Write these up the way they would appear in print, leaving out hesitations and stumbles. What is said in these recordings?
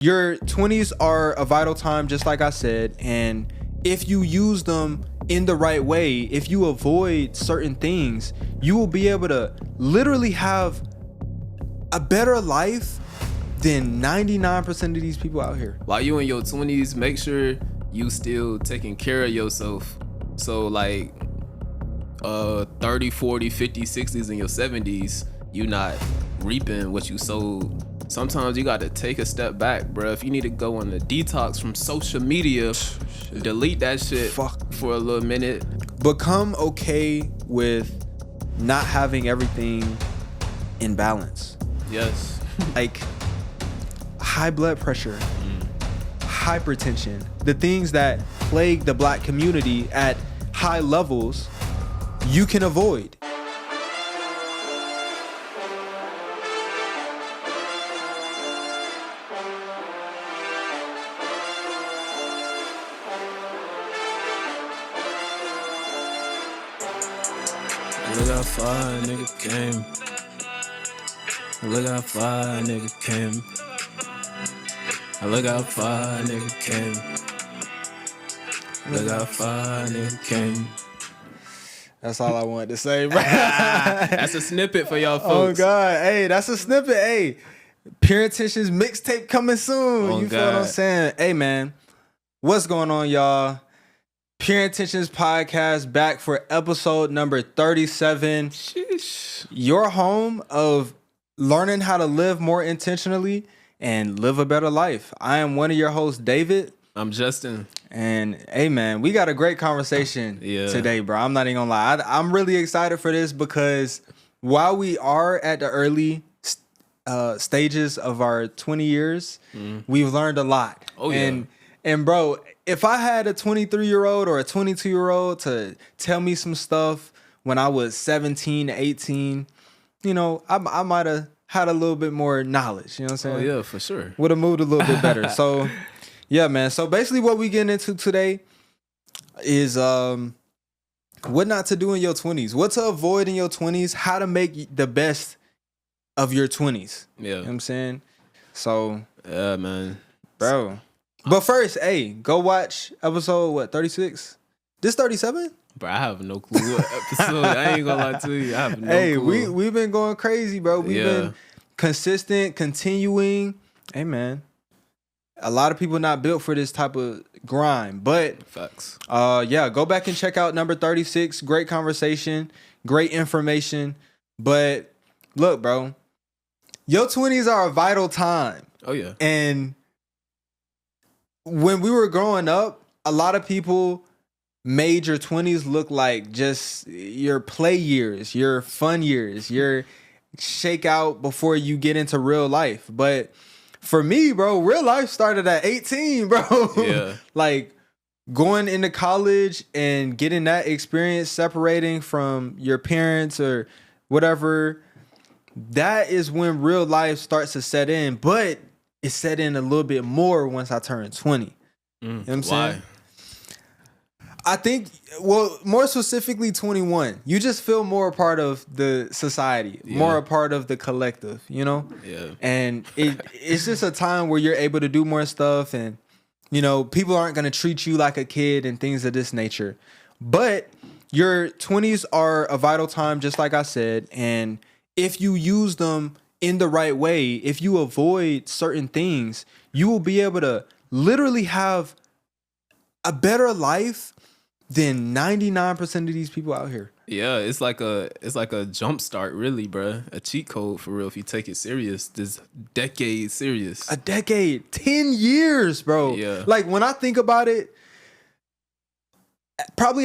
Your 20s are a vital time, just like I said, and if you use them in the right way, if you avoid certain things, you will be able to literally have a better life than 99% of these people out here. While you in your 20s, make sure you still taking care of yourself. So like 30, 40, 50, 60s, and your 70s, you not reaping what you sowed. Sometimes you got to take a step back, bro. If you need to go on a detox from social media, delete that shit for a little minute. Become okay with not having everything in balance. Yes. Like high blood pressure, hypertension, the things that plague the black community at high levels, you can avoid. Look how far a nigga came. Look how far a nigga came. Look how far a nigga came. Look how far a nigga came. That's all I wanted to say, bro. That's a snippet for y'all folks. Oh God, hey, that's a snippet. Hey, Pure Intentions mixtape coming soon. Oh, you feel what I'm saying? Hey man, what's going on, y'all? Pure Intentions podcast back for episode number 37. Sheesh. Your home of learning how to live more intentionally and live a better life. I am one of your hosts, David. I'm Justin. And hey man, we got a great conversation today, bro. I'm not even gonna lie. I'm really excited for this because while we are at the early stages of our 20 years, we've learned a lot. Oh yeah. And bro, if I had a 23-year-old or a 22-year-old to tell me some stuff when I was 17, 18, you know, I might have had a little bit more knowledge. You know what I'm saying? Oh yeah, for sure. Would have moved a little bit better. So yeah, man. So basically what we getting into today is what not to do in your 20s, what to avoid in your 20s, how to make the best of your 20s. Yeah. You know what I'm saying? So yeah, man. Bro. But first, hey, go watch episode 36? This 37? Bro, I have no clue what episode. I ain't gonna lie to you. I have no clue. Hey, we've been going crazy, bro. We've been consistent, continuing. Hey man. A lot of people not built for this type of grind, but facts. Yeah, go back and check out number 36. Great conversation, great information. But look, bro, your 20s are a vital time. Oh yeah. And when we were growing up, a lot of people made your 20s look like just your play years, your fun years, your shakeout before you get into real life. But for me, bro, real life started at 18, bro. Yeah. Like going into college and getting that experience, separating from your parents or whatever, that is when real life starts to set in. But it set in a little bit more once I turned 20. You know what I'm saying? Why? I think, well, more specifically 21. You just feel more a part of the society, more a part of the collective, you know? Yeah. And it's just a time where you're able to do more stuff and, you know, people aren't going to treat you like a kid and things of this nature. But your 20s are a vital time, just like I said. And if you use them in the right way, if you avoid certain things, you will be able to literally have a better life than 99% of these people out here. Yeah, it's like a jump start, really, bro. A cheat code for real if you take it serious. This decade serious. A decade, 10 years, bro. Yeah. Like when I think about it, probably,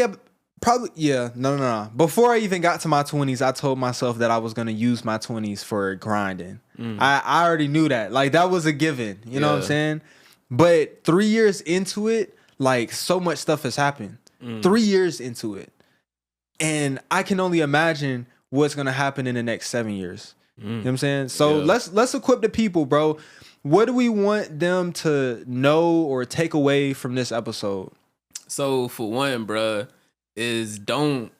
yeah, no. Before I even got to my 20s, I told myself that I was going to use my 20s for grinding. I already knew that. Like that was a given, you know what I'm saying? But 3 years into it, like so much stuff has happened. 3 years into it. And I can only imagine what's going to happen in the next 7 years. You know what I'm saying? So let's equip the people, bro. What do we want them to know or take away from this episode? So for one, bro, is don't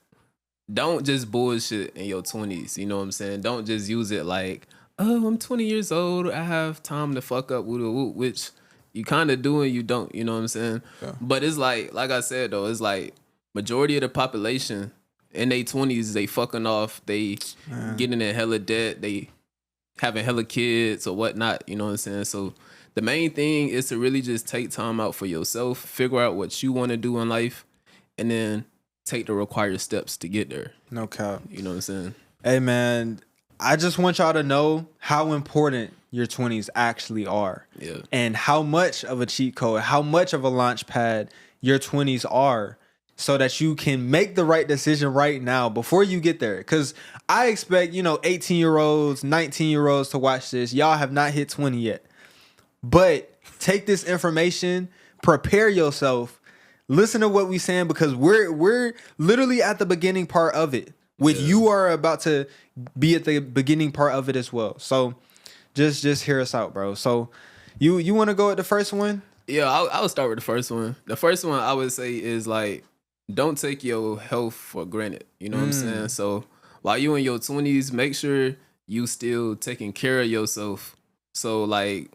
just bullshit in your 20s. You know what I'm saying? Don't just use it like, oh, I'm 20 years old. I have time to fuck up, which you kind of do and you don't. You know what I'm saying? Yeah. But it's like I said though, it's like majority of the population in their 20s, they fucking off, they getting in hella debt, they having hella kids or whatnot. You know what I'm saying? So the main thing is to really just take time out for yourself, figure out what you want to do in life, and then take the required steps to get there. No cap. You know what I'm saying? Hey man, I just want y'all to know how important your 20s actually are. Yeah. And how much of a cheat code, how much of a launch pad your 20s are, so that you can make the right decision right now before you get there. Because I expect, 18-year-olds, 19-year-olds to watch this. Y'all have not hit 20 yet. But take this information, prepare yourself, listen to what we saying, because we're literally at the beginning part of it. You are about to be at the beginning part of it as well. So just hear us out, bro. So you want to go at the first one? Yeah, I'll start with the first one. The first one I would say is like, don't take your health for granted. You know what I'm saying? So while you in your 20s, make sure you still taking care of yourself. So like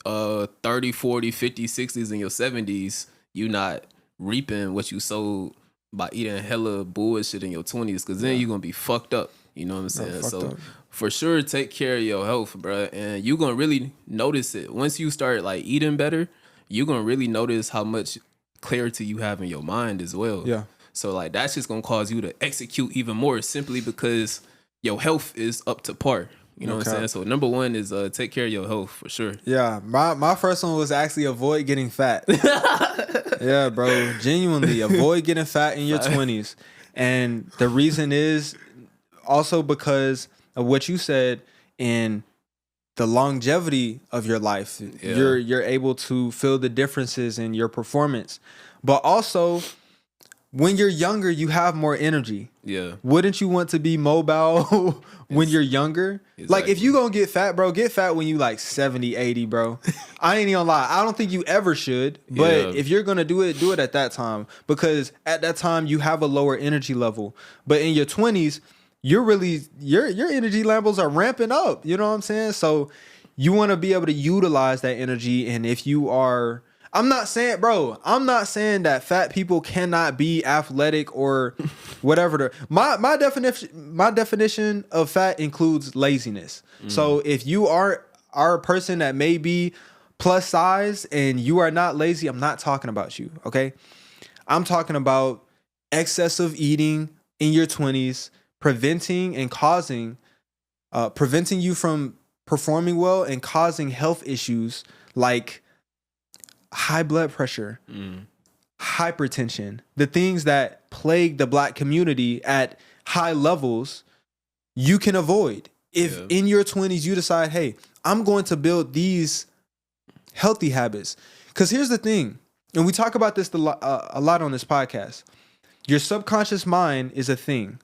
30, 40, 50, 60s, and your 70s, you not reaping what you sowed by eating hella bullshit in your 20s, because then you're going to be fucked up. You know what I'm saying? So for sure, take care of your health, bro. And you're going to really notice it. Once you start like eating better, you're going to really notice how much clarity you have in your mind as well. Yeah. So like that's just going to cause you to execute even more, simply because your health is up to par. You know what I'm saying? So number one is take care of your health for sure. Yeah, my first one was actually avoid getting fat. Yeah, bro. Genuinely, avoid getting fat in your 20s. And the reason is also because of what you said in the longevity of your life. Yeah. You're able to feel the differences in your performance. But also, when you're younger, you have more energy. Yeah. Wouldn't you want to be mobile when you're younger? Exactly. Like, if you gonna get fat, bro, get fat when you like 70, 80, bro. I ain't even gonna lie. I don't think you ever should. But if you're gonna do it at that time. Because at that time, you have a lower energy level. But in your 20s, you're really, your energy levels are ramping up. You know what I'm saying? So you want to be able to utilize that energy. And if you are... I'm not saying that fat people cannot be athletic or whatever. My definition of fat includes laziness. So if you are a person that may be plus size and you are not lazy, I'm not talking about you, okay? I'm talking about excessive eating in your 20s, preventing you from performing well and causing health issues like high blood pressure, hypertension, the things that plague the Black community at high levels, you can avoid. If in your 20s you decide, hey, I'm going to build these healthy habits. Because here's the thing, and we talk about this a lot on this podcast. Your subconscious mind is a thing.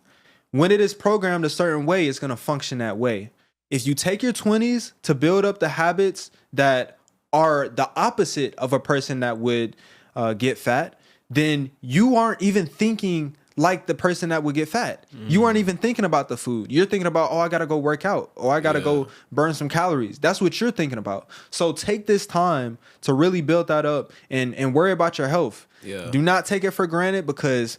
When it is programmed a certain way, it's going to function that way. If you take your 20s to build up the habits that are the opposite of a person that would get fat, then you aren't even thinking like the person that would get fat. You aren't even thinking about the food. You're thinking about, I got to go work out, or I got to go burn some calories. That's what you're thinking about. So take this time to really build that up and worry about your health. Yeah. Do not take it for granted, because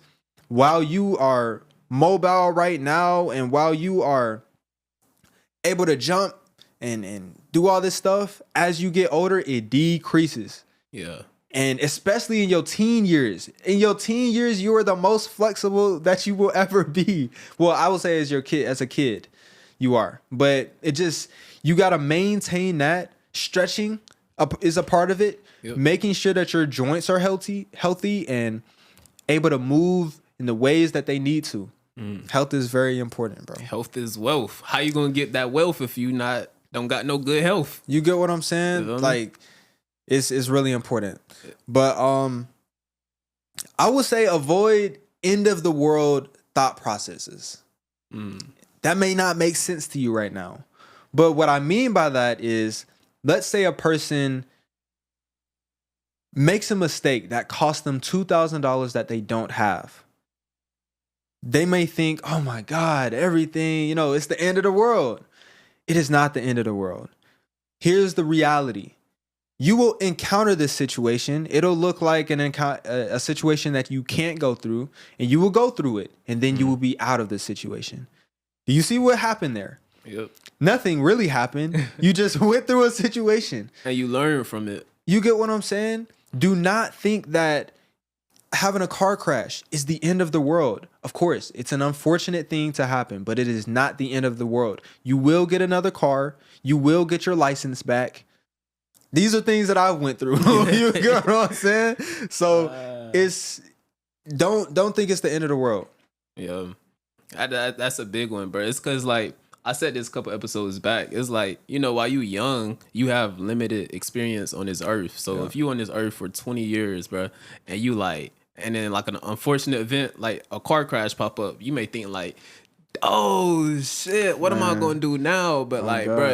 while you are mobile right now and while you are able to jump and do all this stuff, as you get older, it decreases. Yeah. And especially in your teen years. In your teen years, you are the most flexible that you will ever be. Well, I would say as a kid, you are. But you got to maintain that. Stretching is a part of it. Yep. Making sure that your joints are healthy and able to move in the ways that they need to. Health is very important, bro. Health is wealth. How you gonna get that wealth if you don't got no good health? You get what I'm saying? You know what I mean? Like, it's really important. But I would say avoid end of the world thought processes. That may not make sense to you right now. But what I mean by that is, let's say a person makes a mistake that costs them $2,000 that they don't have. They may think, oh my God, everything, it's the end of the world. it is not the end of the world. Here's the reality. You will encounter this situation. It'll look like a situation that you can't go through, and you will go through it, and then you will be out of the situation. Do you see what happened there? Yep. Nothing really happened. You just went through a situation. And you learn from it. You get what I'm saying? Do not think that having a car crash is the end of the world. Of course, it's an unfortunate thing to happen, but it is not the end of the world. You will get another car. You will get your license back. These are things that I went through. You get what I'm saying? So it's don't think it's the end of the world. Yeah, that's a big one, bro. It's because like I said this a couple episodes back. It's like, you know, while you young, you have limited experience on this earth. So if you on this earth for 20 years, bro, and you like, and then like an unfortunate event like a car crash pop up, you may think like, oh shit, what am I gonna do now? But bro,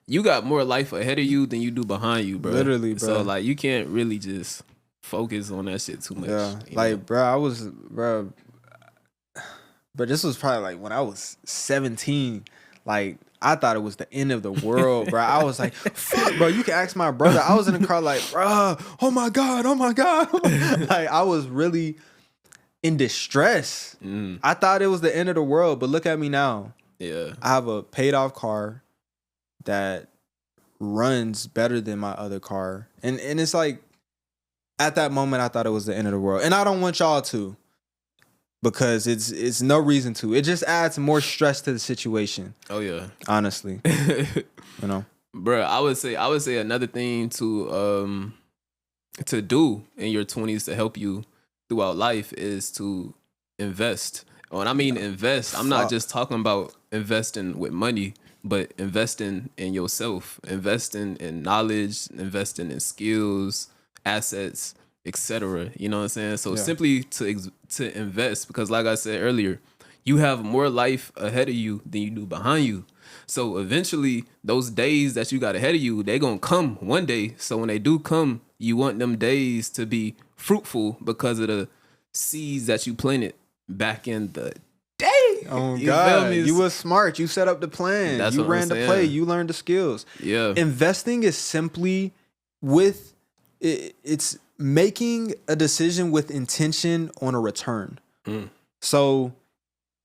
you got more life ahead of you than you do behind you, bro. Literally, bro. So like you can't really just focus on that shit too much. Yeah, like, bro, but this was probably like when I was 17. Like, I thought it was the end of the world, bro. I was like, fuck, bro. You can ask my brother. I was in the car like, bro, oh my God. Like, I was really in distress. I thought it was the end of the world, but look at me now. Yeah. I have a paid off car that runs better than my other car. And it's like, at that moment, I thought it was the end of the world. And I don't want y'all to, because it's no reason to. It just adds more stress to the situation. Oh yeah. Honestly. You know. Bro, I would say another thing to do in your 20s to help you throughout life is to invest. When I mean invest, I'm not just talking about investing with money, but investing in yourself, investing in knowledge, investing in skills, assets, etc. You know what I'm saying? So simply to invest, because like I said earlier, you have more life ahead of you than you do behind you. So eventually, those days that you got ahead of you, they're going to come one day. So when they do come, you want them days to be fruitful because of the seeds that you planted back in the day. Oh God, you were smart. You set up the plan. That's you ran the play. You learned the skills. Yeah. Investing is simply it's making a decision with intention on a return. So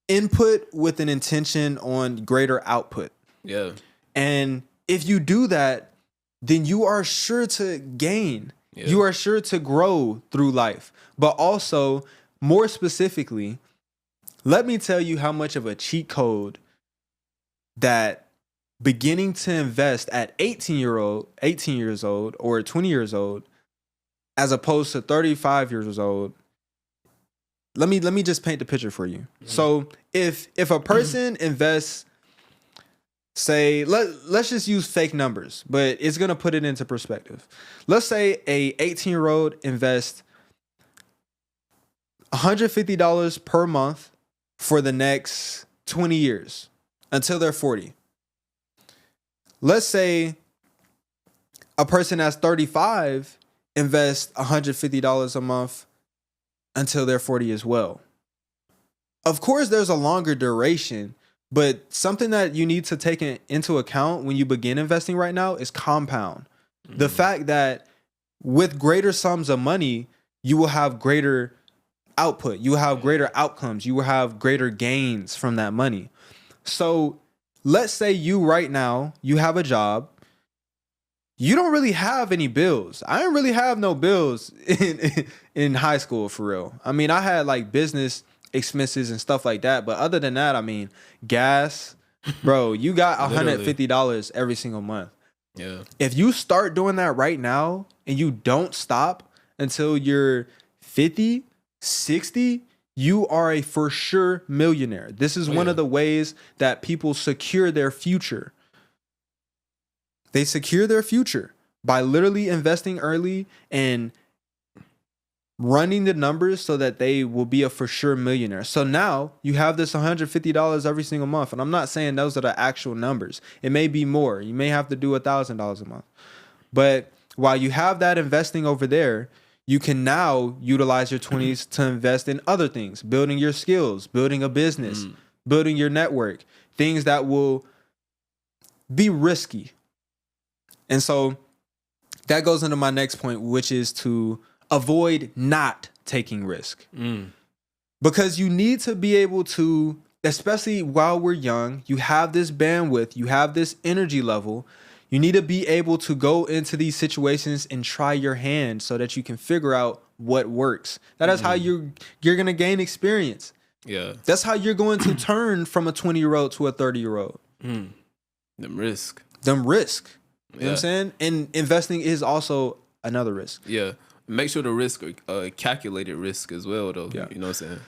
input with an intention on greater output. Yeah. And if you do that, then you are sure to gain. Yeah. You are sure to grow through life. But also, more specifically, let me tell you how much of a cheat code that beginning to invest at 18 years old or 20 years old, as opposed to 35 years old. Let me just paint the picture for you. So if a person invests, say, let's just use fake numbers, but it's gonna put it into perspective. Let's say a 18-year-old invests $150 per month for the next 20 years until they're 40. Let's say a person that's 35 invests $150 a month until they're 40 as well. Of course, there's a longer duration, but something that you need to take into account when you begin investing right now is compound. The fact that with greater sums of money, you will have greater output, you will have greater outcomes, you will have greater gains from that money. So let's say you right now, you have a job. You don't really have any bills. I didn't really have no bills in high school, for real. I mean, I had like business expenses and stuff like that. But other than that, I mean, gas, bro, you got $150 every single month. Yeah. If you start doing that right now and you don't stop until you're 50, 60, you are a for sure millionaire. This is one of the ways that people secure their future. They secure their future by literally investing early and running the numbers so that they will be a for sure millionaire. So now you have this $150 every single month. And I'm not saying those are the actual numbers. It may be more. You may have to do $1,000 a month. But while you have that investing over there, you can now utilize your 20s to invest in other things, building your skills, building a business, building your network, things that will be risky. And so that goes into my next point, which is to avoid not taking risk. Because you need to be able to, especially while we're young, you have this bandwidth, you have this energy level. You need to be able to go into these situations and try your hand so that you can figure out what works. That is how you're going to gain experience. Yeah. That's how you're going to turn from a 20-year-old to a 30-year-old. Them risk. You know what I'm saying? And investing is also another risk. Yeah. Make sure the risk are calculated risk as well, though. Yeah. You know what I'm saying?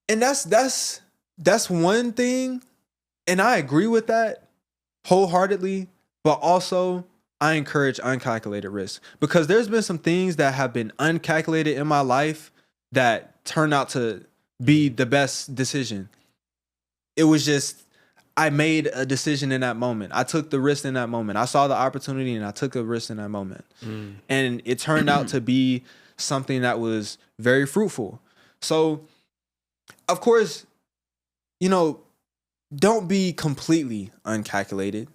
And that's one thing. And I agree with that wholeheartedly. But also, I encourage uncalculated risk. Because there's been some things that have been uncalculated in my life that turned out to be the best decision. It was just, I made a decision in that moment. I took the risk in that moment. I saw the opportunity and I took a risk in that moment. And it turned out to be something that was very fruitful. So, of course, you know, don't be completely uncalculated.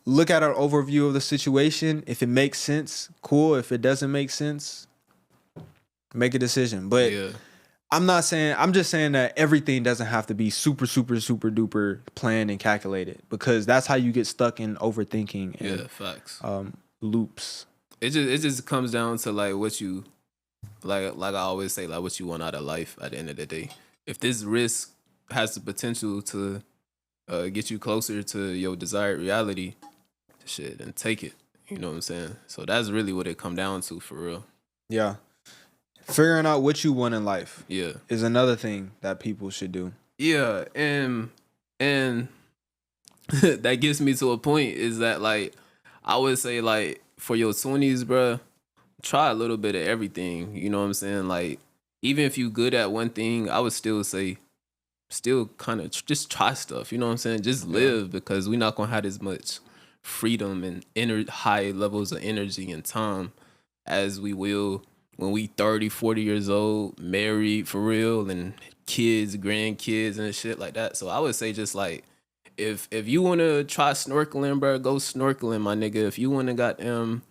Look at an overview of the situation. If it makes sense, cool. If it doesn't make sense, make a decision. But I'm just saying that everything doesn't have to be super, super, super duper planned and calculated, because that's how you get stuck in overthinking and facts. Loops. It just comes down to like what you like I always say, like what you want out of life at the end of the day. If this risk has the potential to get you closer to your desired reality, shit, and take it. You know what I'm saying? So that's really what it come down to, for real. Yeah. Figuring out what you want in life. Yeah. Is another thing that people should do. Yeah, and that gets me to a point is that, like, I would say, like, for your 20s, bruh, try a little bit of everything. You know what I'm saying? Like, even if you good at one thing, I would still say, still kind of just try stuff. You know what I'm saying? Just live, because we're not going to have as much freedom and high levels of energy and time as we will when we 30, 40 years old, married for real, and kids, grandkids, and shit like that. So I would say just like, if you want to try snorkeling, bro, go snorkeling, my nigga. If you want to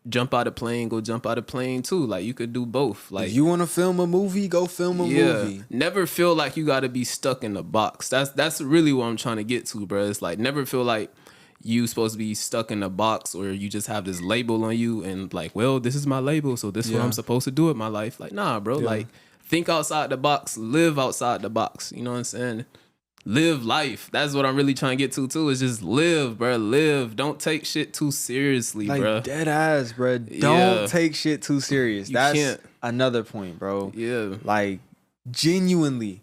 jump out of plane, go jump out of plane too. Like, you could do both. Like, if you want to film a movie, go film a movie. Never feel like you got to be stuck in the box. That's really what I'm trying to get to, bro. It's like, never feel like you supposed to be stuck in a box, or you just have this label on you and like, well, this is my label, so this is what I'm supposed to do with my life. Like, nah, bro. Like, think outside the box, live outside the box. You know what I'm saying? Live life. That's what I'm really trying to get to too. Is just live, bro. Live. Don't take shit too seriously, like, bro. Dead ass, bro. Don't take shit too serious. That's another point, bro. Yeah. Like, genuinely.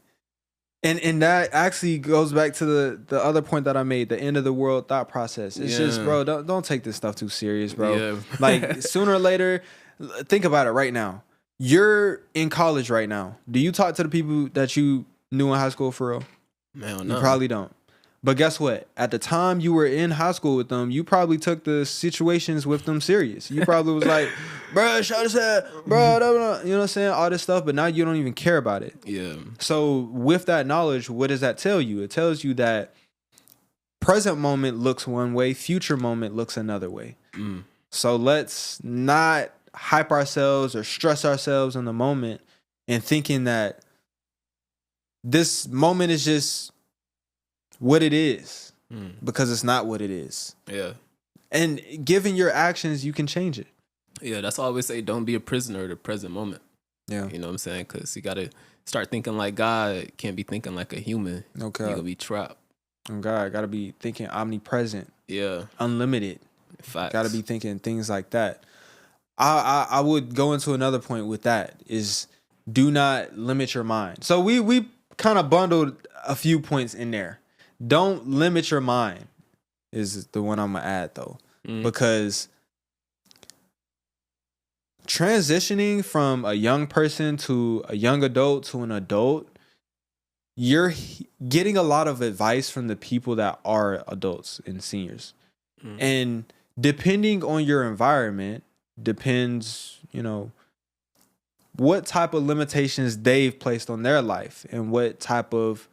And that actually goes back to the other point that I made, the end of the world thought process. It's just, bro, don't take this stuff too serious, bro. Yeah. Like, sooner or later, think about it right now. You're in college right now. Do you talk to the people that you knew in high school for real? Man, no. You probably don't. But guess what? At the time you were in high school with them, you probably took the situations with them serious. You probably was like, bro, shut his head, bro, you know what I'm saying? All this stuff, but now you don't even care about it. Yeah. So with that knowledge, what does that tell you? It tells you that present moment looks one way, future moment looks another way. So let's not hype ourselves or stress ourselves in the moment and thinking that this moment is just what it is, because it's not what it is. Yeah. And given your actions, you can change it. Yeah, that's why I always say, don't be a prisoner of the present moment. Yeah. You know what I'm saying? Because you got to start thinking like God, can't be thinking like a human. Okay. You're going to be trapped. Oh God, got to be thinking omnipresent. Yeah. Unlimited. Facts. Got to be thinking things like that. I would go into another point with that is, do not limit your mind. So we kind of bundled a few points in there. Don't limit your mind is the one I'm going to add, though. Because transitioning from a young person to a young adult to an adult, you're getting a lot of advice from the people that are adults and seniors. And depending on your environment, depends, what type of limitations they've placed on their life and what type of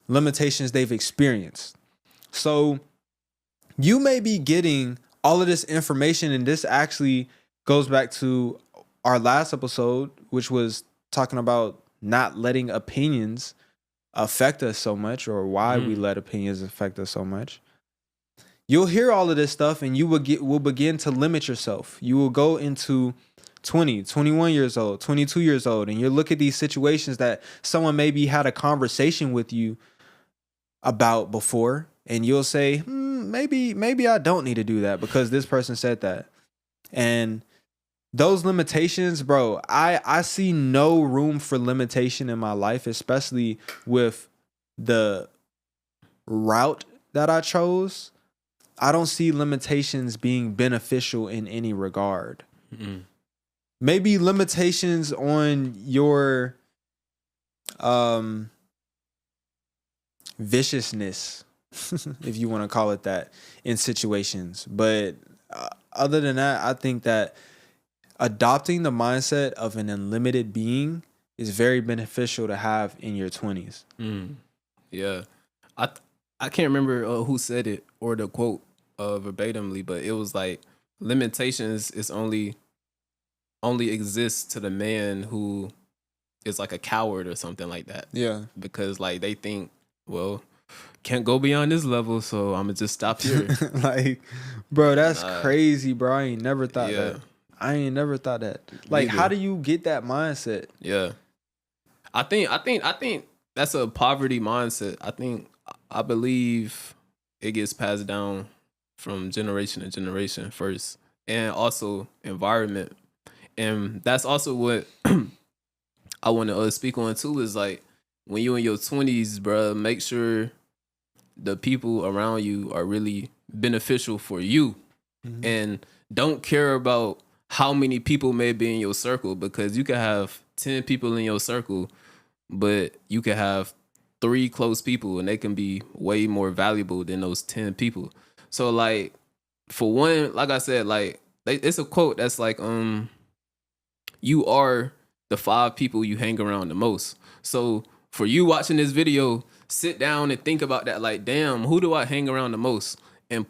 limitations they've experienced. So You may be getting all of this information, and this actually goes back to our last episode, which was talking about not letting opinions affect us so much, or why we let opinions affect us so much. You'll hear all of this stuff and you will begin to limit yourself. You will go into 20, 21 years old, 22 years old, and you look at these situations that someone maybe had a conversation with you about before, and you'll say, maybe I don't need to do that because this person said that. And those limitations, bro, I see no room for limitation in my life, especially with the route that I chose. I don't see limitations being beneficial in any regard. Mm-hmm. Maybe limitations on your viciousness, if you want to call it that, in situations. But other than that, I think that adopting the mindset of an unlimited being is very beneficial to have in your 20s. Yeah. I can't remember who said it or the quote verbatimly, but it was like limitations is only exists to the man who is like a coward or something like that. Yeah. Because like they think, well, can't go beyond this level, so I'm gonna just stop here. Like, bro, that's crazy, bro. I ain't never thought that. I ain't never thought that. Like, how do you get that mindset? Yeah. I think that's a poverty mindset. I believe it gets passed down from generation to generation first, and also environment. And that's also what I want to speak on too, is like when you in your 20s, bro, make sure the people around you are really beneficial for you. Mm-hmm. And don't care about how many people may be in your circle, because you can have 10 people in your circle, but you can have 3 close people and they can be way more valuable than those 10 people. So like, for one, like I said, like it's a quote that's like, you are the 5 people you hang around the most. So for you watching this video, sit down and think about that. Like, damn, who do I hang around the most? And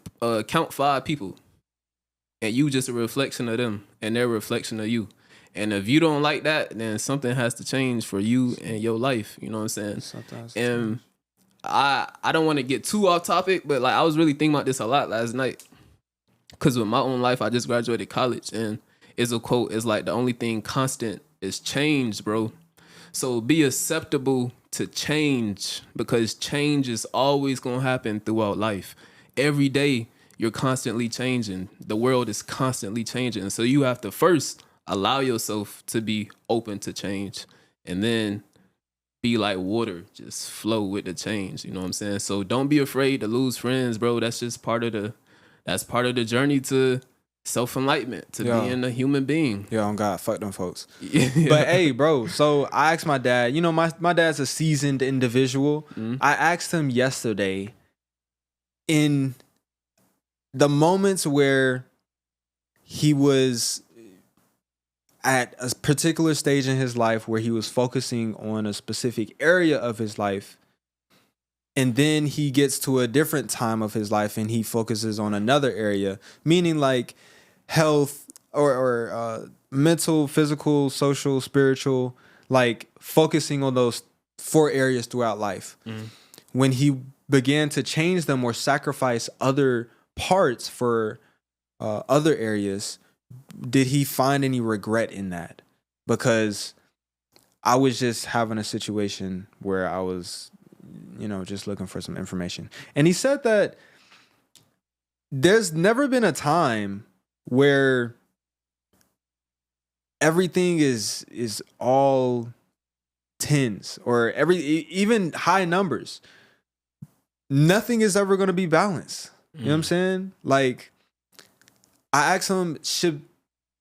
count 5 people. And you just a reflection of them, and they're a reflection of you. And if you don't like that, then something has to change for you and your life. You know what I'm saying? And I don't want to get too off topic, but like I was really thinking about this a lot last night. Because with my own life, I just graduated college, and it's a quote, it's like the only thing constant is change, bro. So be acceptable to change, because change is always going to happen throughout life. Every day, you're constantly changing. The world is constantly changing. So you have to first allow yourself to be open to change, and then be like water, just flow with the change. You know what I'm saying? So don't be afraid to lose friends, bro. That's just part of the journey to self-enlightenment, to being a human being. Yeah, on God, fuck them folks. But hey, bro, so I asked my dad, you know, my dad's a seasoned individual. Mm-hmm. I asked him yesterday, in the moments where he was at a particular stage in his life where he was focusing on a specific area of his life, and then he gets to a different time of his life and he focuses on another area, meaning like health or mental, physical, social, spiritual, like focusing on those 4 areas throughout life. Mm-hmm. When he began to change them or sacrifice other parts for other areas, did he find any regret in that? Because I was just having a situation where I was, you know, just looking for some information. And he said that there's never been a time where everything is all tens or even high numbers. Nothing is ever going to be balanced. You know what I'm saying? Like, I asked him, should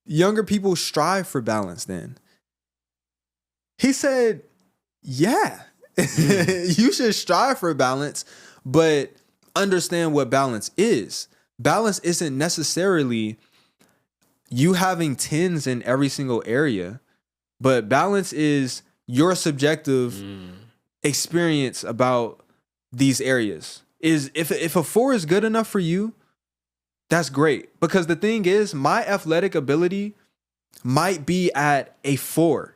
younger people strive for balance then? He said, yeah, you should strive for balance, but understand what balance is. Balance isn't necessarily you having 10s in every single area, but balance is your subjective experience about these areas. Is if a 4 is good enough for you, that's great. Because the thing is, my athletic ability might be at a 4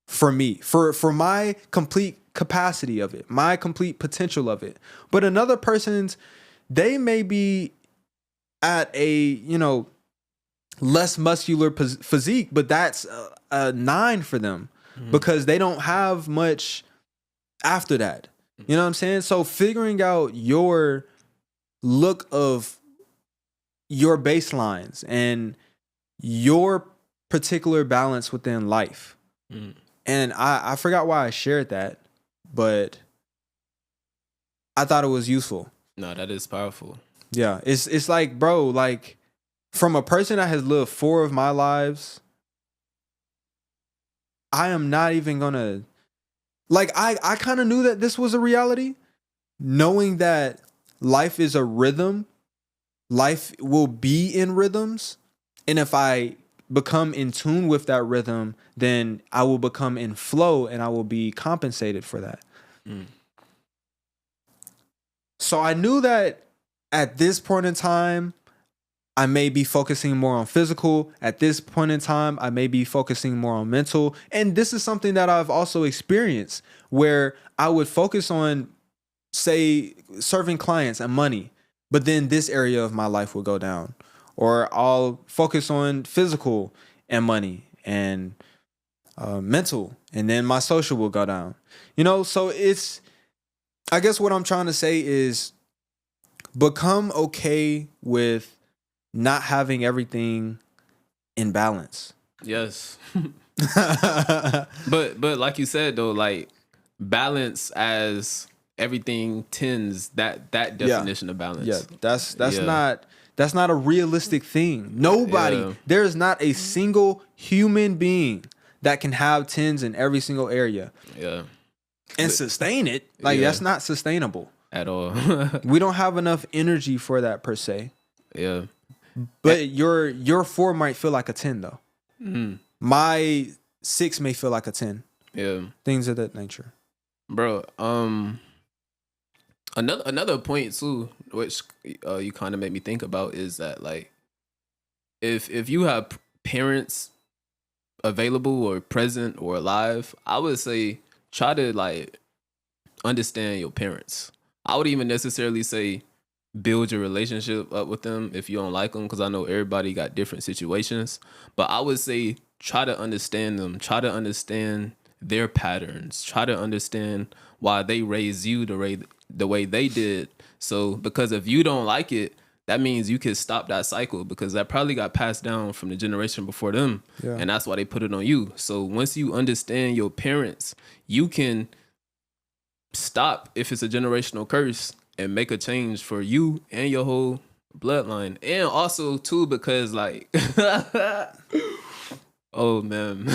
for me, for my complete capacity of it, my complete potential of it. But another person's, they may be at a, less muscular physique, but that's a 9 for them because they don't have much after that. You know what I'm saying? So figuring out your look of your baselines and your particular balance within life. And I forgot why I shared that, but I thought it was useful. No, that is powerful. Yeah, it's like, bro, like from a person that has lived 4 of my lives, I am not even gonna, like, I kind of knew that this was a reality, knowing that life is a rhythm, life will be in rhythms, and if I become in tune with that rhythm, then I will become in flow and I will be compensated for that. So I knew that at this point in time, I may be focusing more on physical. At this point in time, I may be focusing more on mental. And this is something that I've also experienced where I would focus on, say, serving clients and money, but then this area of my life will go down. Or I'll focus on physical and money and mental, and then my social will go down. So it's, I guess what I'm trying to say is become okay with not having everything in balance. Yes. but like you said though, like balance as everything tends, that definition of balance. Yeah, that's not a realistic thing. Nobody, there's not a single human being that can have 10s in every single area. Yeah. And sustain it. Like that's not sustainable at all. We don't have enough energy for that per se. Yeah. But your 4 might feel like a 10 though. My 6 may feel like a 10. Yeah. Things of that nature. Bro, another point too, which you kind of made me think about, is that like if you have parents available or present or alive, I would say try to like understand your parents. I would even necessarily say build your relationship up with them if you don't like them, because I know everybody got different situations. But I would say try to understand them. Try to understand their patterns. Try to understand why they raised you the way they did. So because if you don't like it, that means you can stop that cycle, because that probably got passed down from the generation before them. Yeah. And that's why they put it on you. So once you understand your parents, you can stop if it's a generational curse and make a change for you and your whole bloodline. And also too, because like oh man.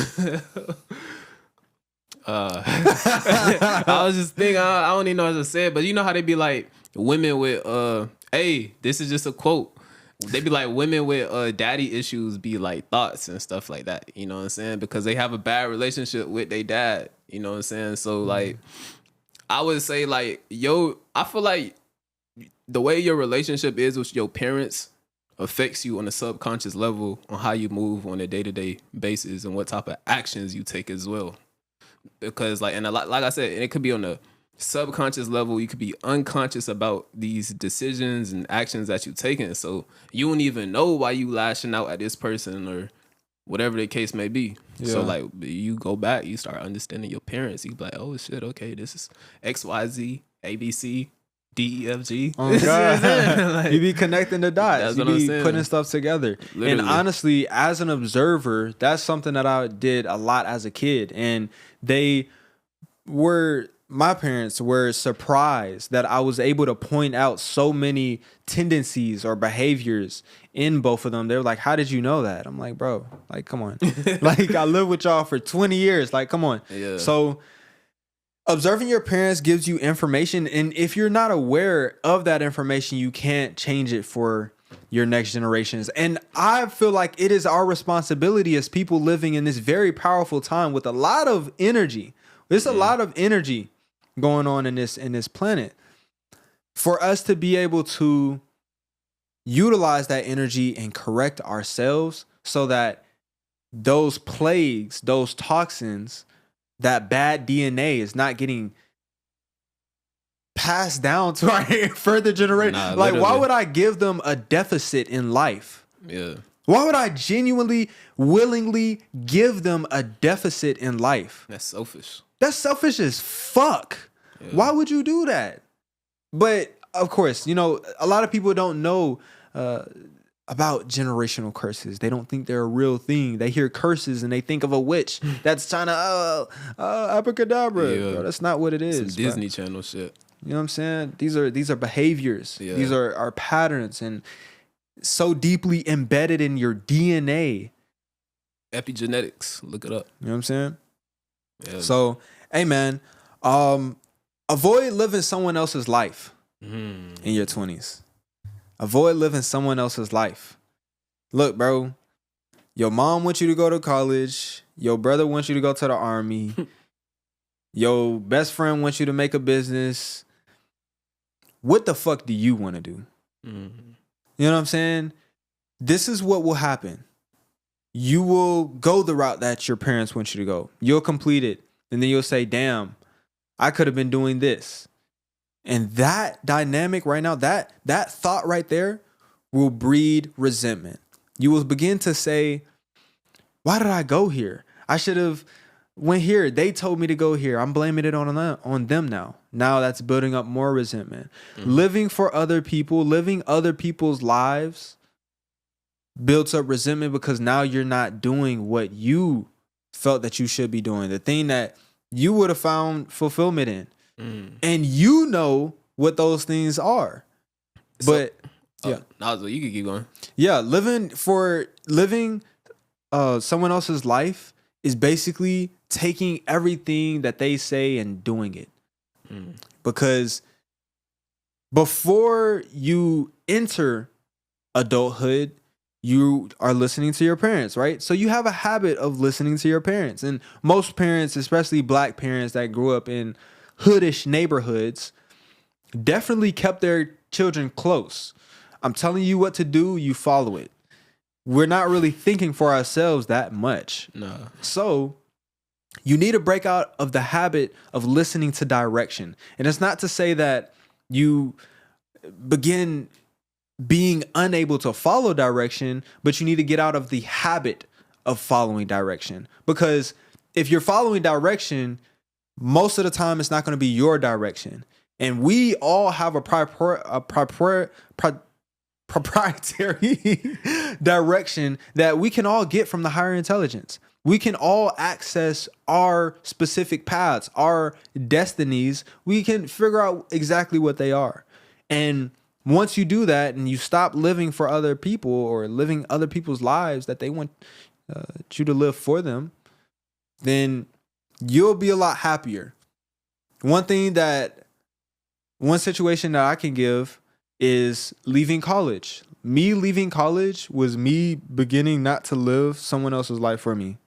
I was just thinking, I don't even know how to say it, but you know how they be like women with hey, this is just a quote. They be like women with daddy issues be like thoughts and stuff like that. You know what I'm saying? Because they have a bad relationship with their dad. You know what I'm saying? So like I would say like, I feel like the way your relationship is with your parents affects you on a subconscious level on how you move on a day-to-day basis and what type of actions you take as well. Because like, and a lot, like I said, and it could be on a subconscious level, you could be unconscious about these decisions and actions that you're taking. So you don't even know why you lashing out at this person or whatever the case may be. Yeah. So like you go back, you start understanding your parents. You be like, oh shit, okay, this is XYZ, ABC, DEFG. Oh God. Like, you be connecting the dots. You be putting stuff together. Literally. And honestly, as an observer, that's something that I did a lot as a kid. And my parents were surprised that I was able to point out so many tendencies or behaviors in both of them. They were like, how did you know that? I'm like, bro, like, come on. Like, I lived with y'all for 20 years. Like, come on. Yeah. So observing your parents gives you information. And if you're not aware of that information, you can't change it for your next generations. And I feel like it is our responsibility as people living in this very powerful time with a lot of energy. There's a lot of energy going on in this planet, for us to be able to utilize that energy and correct ourselves so that those plagues, those toxins, that bad DNA is not getting passed down to our further generation. Nah, like, why literally. would I give them a deficit in life? Yeah. Why would I genuinely, willingly give them a deficit in life? That's selfish. That's selfish as fuck. Yeah. Why would you do that? But of course, you know, a lot of people don't know about generational curses. They don't think they're a real thing. They hear curses and they think of a witch that's trying to abracadabra. Yeah. Bro, that's not what it is. Some bro. Disney Channel shit. You know what I'm saying? These are behaviors. Yeah. These are patterns and so deeply embedded in your DNA. Epigenetics. Look it up. You know what I'm saying? Yeah. So, hey man, avoid living someone else's life in your 20s. Avoid living someone else's life. Look, bro, your mom wants you to go to college. Your brother wants you to go to the army. Your best friend wants you to make a business. What the fuck do you want to do? You know what I'm saying? This is what will happen. You will go the route that your parents want you to go. You'll complete it. And then you'll say, damn, I could have been doing this. And that dynamic right now, that thought right there will breed resentment. You will begin to say, why did I go here? I should have went here. They told me to go here. I'm blaming it on them now. Now that's building up more resentment. Living for other people, living other people's lives builds up resentment because now you're not doing what you felt that you should be doing. The thing that you would have found fulfillment in. And you know what those things are. But yeah. No, you can keep going. Yeah, living someone else's life is basically taking everything that they say and doing it. Because before you enter adulthood, you are listening to your parents, right? So you have a habit of listening to your parents. And most parents, especially black parents that grew up in hoodish neighborhoods, definitely kept their children close. I'm telling you what to do, you follow it. We're not really thinking for ourselves that much. No. So you need to break out of the habit of listening to direction. And it's not to say that you begin being unable to follow direction, but you need to get out of the habit of following direction. Because if you're following direction, most of the time it's not going to be your direction. And we all have a proprietary direction that we can all get from the higher intelligence. We can all access our specific paths, our destinies. We can figure out exactly what they are. And once you do that and you stop living for other people or living other people's lives that they want you to live for them, then you'll be a lot happier. One situation that I can give is leaving college. Me leaving college was me beginning not to live someone else's life for me.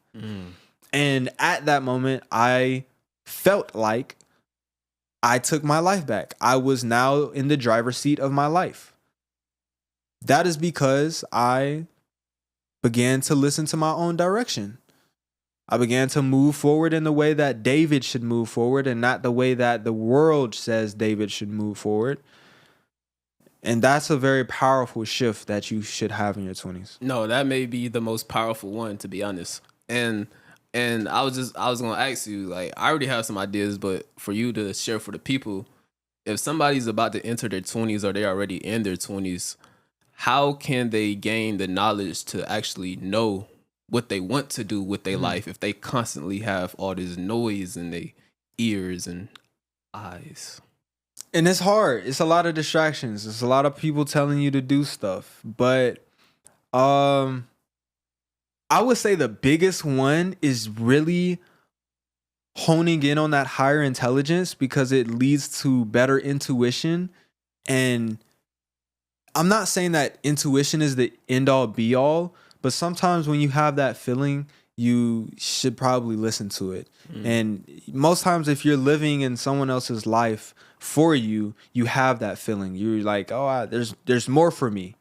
And at that moment, I felt like I took my life back. I was now in the driver's seat of my life. That is because I began to listen to my own direction. I began to move forward in the way that David should move forward and not the way that the world says David should move forward. And that's a very powerful shift that you should have in your 20s. No, that may be the most powerful one, to be honest. And I was gonna ask you, like, I already have some ideas, but for you to share for the people, if somebody's about to enter their 20s or they're already in their 20s, how can they gain the knowledge to actually know what they want to do with their life if they constantly have all this noise in their ears and eyes? And it's hard. It's a lot of distractions. It's a lot of people telling you to do stuff. But I would say the biggest one is really honing in on that higher intelligence because it leads to better intuition. And I'm not saying that intuition is the end all be all, but sometimes when you have that feeling, you should probably listen to it. And most times if you're living in someone else's life for you, you have that feeling. You're like, oh, there's more for me.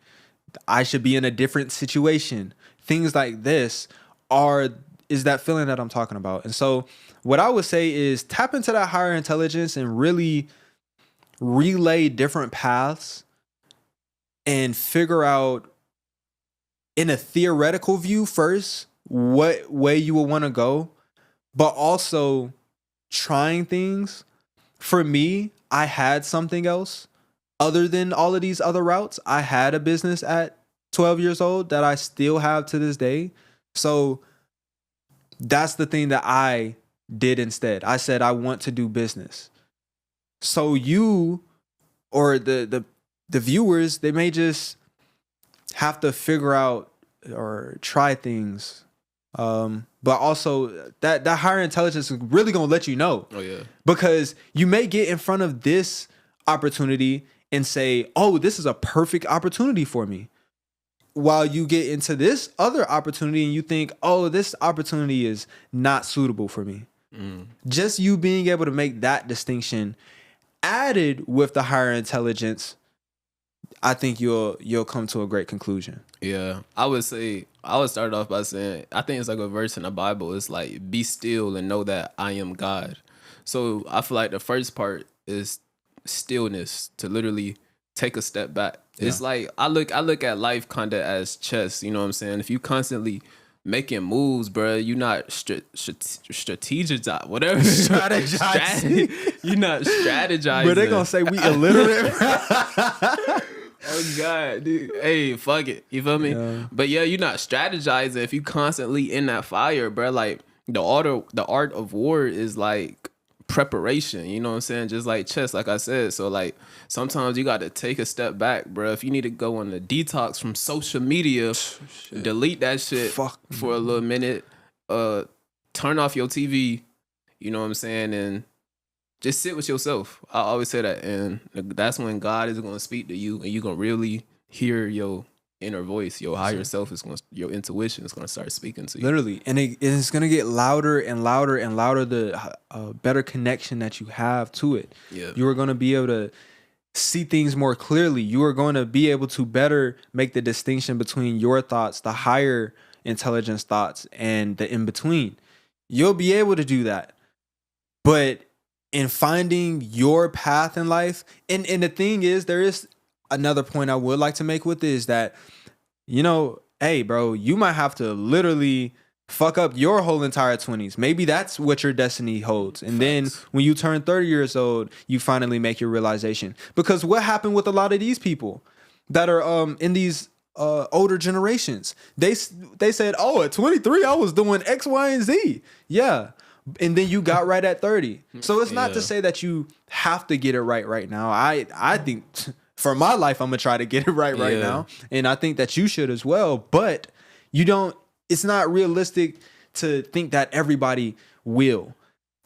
I should be in a different situation. Things like this is that feeling that I'm talking about. And so what I would say is tap into that higher intelligence and really relay different paths and figure out in a theoretical view first what way you will want to go, but also trying things. For me, I had something else other than all of these other routes. I had a business at 12 years old that I still have to this day. So that's the thing that I did instead. I said I want to do business. So you or the viewers, they may just have to figure out or try things. But also that higher intelligence is really gonna let you know. Oh yeah. Because you may get in front of this opportunity and say, oh, this is a perfect opportunity for me. While you get into this other opportunity and you think, oh, this opportunity is not suitable for me. Just you being able to make that distinction added with the higher intelligence, I think you'll come to a great conclusion. Yeah, I would start off by saying, I think it's like a verse in the Bible. It's like, be still and know that I am God. So I feel like the first part is stillness, to literally take a step back. Yeah. It's like, I look at life kind of as chess. You know what I'm saying? If you constantly making moves, bro, you're not strategizing, whatever. Strategizing. You're not strategizing. But they're going to say we illiterate. Oh God, dude. Hey, fuck it. You feel me? Yeah. But yeah, you're not strategizing if you constantly in that fire, bro. Like the art of war is like preparation. You know what I'm saying? Just like chess, like I said. So like sometimes you got to take a step back, bro. If you need to go on the detox from social media, delete that shit for a little minute. Turn off your TV. You know what I'm saying? And just sit with yourself. I always say that. And that's when God is going to speak to you and you're going to really hear your inner voice. Your higher self is going to, your intuition is going to start speaking to you. Literally. And it's going to get louder and louder and louder, the better connection that you have to it. Yeah. You are going to be able to see things more clearly. You are going to be able to better make the distinction between your thoughts, the higher intelligence thoughts, and the in-between. You'll be able to do that. But in finding your path in life, and the thing is, there is another point I would like to make with this, that, you know, hey, bro, you might have to literally fuck up your whole entire 20s. Maybe that's what your destiny holds. And then when you turn 30 years old, you finally make your realization. Because what happened with a lot of these people that are in these older generations? They said, oh, at 23, I was doing X, Y, and Z. Yeah. And then you got right at 30. So it's not to say that you have to get it right now. I think for my life, I'm going to try to get it right now. And I think that you should as well. But it's not realistic to think that everybody will.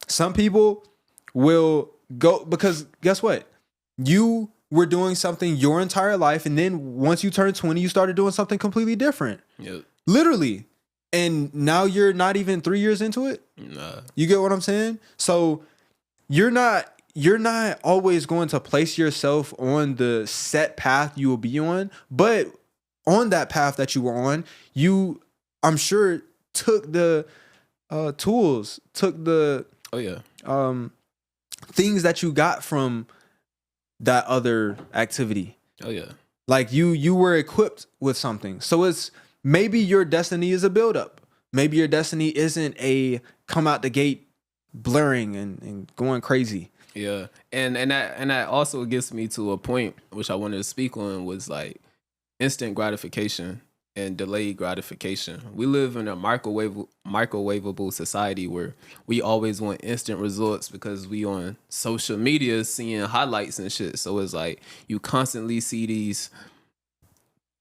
Some people will go, because guess what? You were doing something your entire life. And then once you turned 20, you started doing something completely different. Yep. Literally. And now you're not even 3 years into it. Nah. You get what I'm saying? So you're not always going to place yourself on the set path you will be on, but on that path that you were on, you, I'm sure, took the tools, took the things that you got from that other activity. Oh yeah. Like you were equipped with something. So it's, maybe your destiny is a buildup. Maybe your destiny isn't a come out the gate blurring and going crazy. Yeah. And that also gets me to a point which I wanted to speak on, was like instant gratification and delayed gratification. We live in a microwavable society where we always want instant results because we on social media seeing highlights and shit. So it's like you constantly see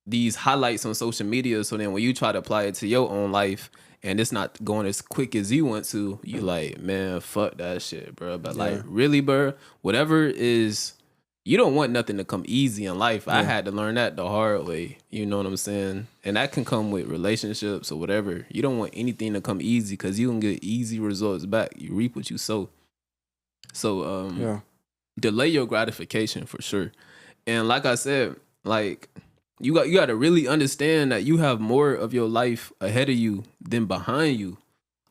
these highlights on social media. So then when you try to apply it to your own life and it's not going as quick as you want to, you like, man, fuck that shit, bro. But like, really, bro, whatever is, you don't want nothing to come easy in life. I had to learn that the hard way. You know what I'm saying? And that can come with relationships or whatever. You don't want anything to come easy because you can get easy results back. You reap what you sow. So delay your gratification for sure. And like I said, like, You got to really understand that you have more of your life ahead of you than behind you.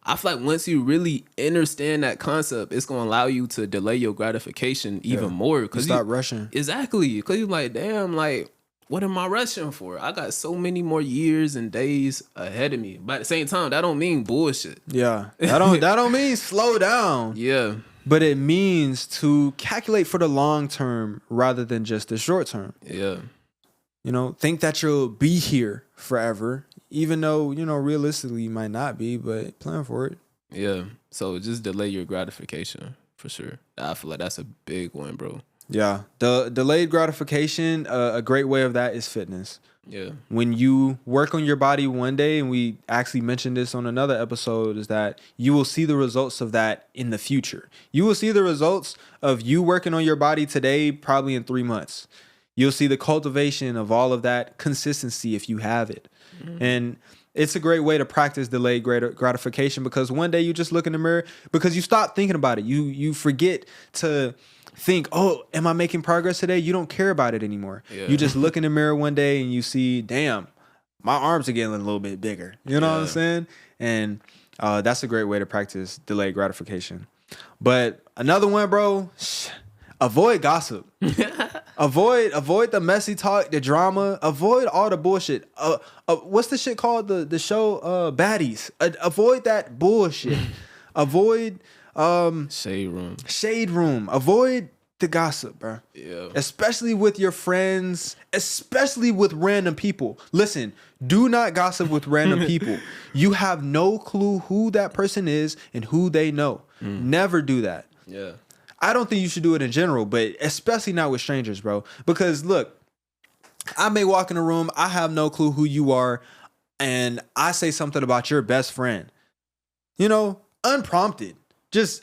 I feel like once you really understand that concept, it's gonna allow you to delay your gratification even more. Because you stop rushing. Exactly. Because you're like, damn, like, what am I rushing for? I got so many more years and days ahead of me. But at the same time, that don't mean bullshit. Yeah. That don't mean slow down. Yeah. But it means to calculate for the long term rather than just the short term. Yeah. You know, think that you'll be here forever, even though, you know, realistically you might not be, but plan for it. Yeah. So just delay your gratification for sure. I feel like that's a big one, bro. Yeah. The delayed gratification, a great way of that is fitness. Yeah. When you work on your body one day, and we actually mentioned this on another episode, is that you will see the results of that in the future. You will see the results of you working on your body today, probably in 3 months. You'll see the cultivation of all of that consistency if you have it. Mm-hmm. And it's a great way to practice delayed gratification, because one day you just look in the mirror, because you stop thinking about it. You forget to think, oh, am I making progress today? You don't care about it anymore. Yeah. You just look in the mirror one day and you see, damn, my arms are getting a little bit bigger. You know what I'm saying? And that's a great way to practice delayed gratification. But another one, bro, avoid gossip. Avoid the messy talk, the drama. Avoid all the bullshit. What's the shit called? The show Baddies. Avoid that bullshit. Avoid Shade room. Avoid the gossip, bro. Yeah. Especially with your friends, especially with random people. Listen, do not gossip with random people. You have no clue who that person is and who they know. Never do that. Yeah. I don't think you should do it in general, but especially not with strangers, bro. Because look, I may walk in a room, I have no clue who you are, and I say something about your best friend. You know, unprompted.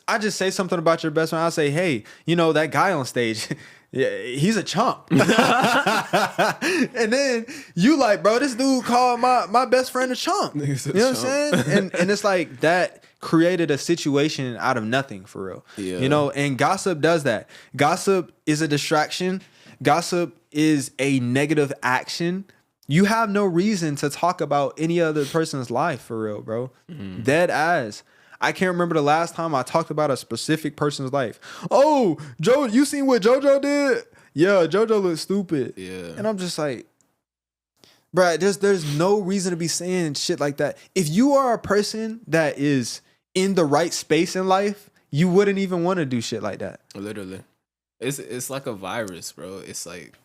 I just say something about your best friend. I'll say, hey, you know, that guy on stage, yeah, he's a chump. And then you like, bro, this dude called my best friend a chump. You know what I'm saying? And it's like that created a situation out of nothing, for real. Yeah. You know, and gossip does that. Gossip is a distraction. Gossip is a negative action. You have no reason to talk about any other person's life, for real, bro. Dead ass. I can't remember the last time I talked about a specific person's life. Oh, Joe, you seen what JoJo did? Yeah, JoJo looks stupid. Yeah. And I'm just like, bruh, there's no reason to be saying shit like that. If you are a person that is in the right space in life, you wouldn't even want to do shit like that. Literally. It's like a virus, bro. It's like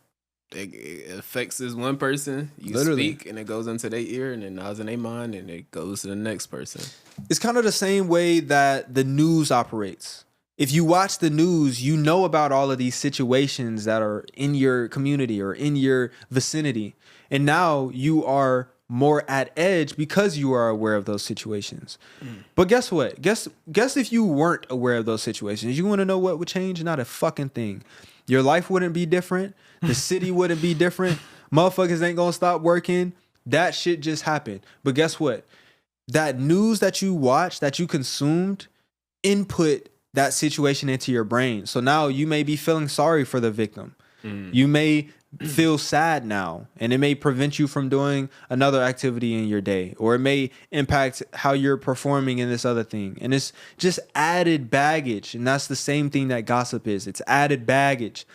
it affects this one person. You speak and it goes into their ear and it nods in their mind and it goes to the next person. It's kind of the same way that the news operates. If you watch the news, you know about all of these situations that are in your community or in your vicinity. And now you are more at edge because you are aware of those situations. But guess what? Guess if you weren't aware of those situations, you want to know what would change? Not a fucking thing. Your life wouldn't be different. The city wouldn't be different. Motherfuckers ain't gonna stop working. That shit just happened. But guess what? That news that you watched, that you consumed, input that situation into your brain. So now you may be feeling sorry for the victim. You may feel sad now, and it may prevent you from doing another activity in your day, or it may impact how you're performing in this other thing. And it's just added baggage. And that's the same thing that gossip is. It's added baggage.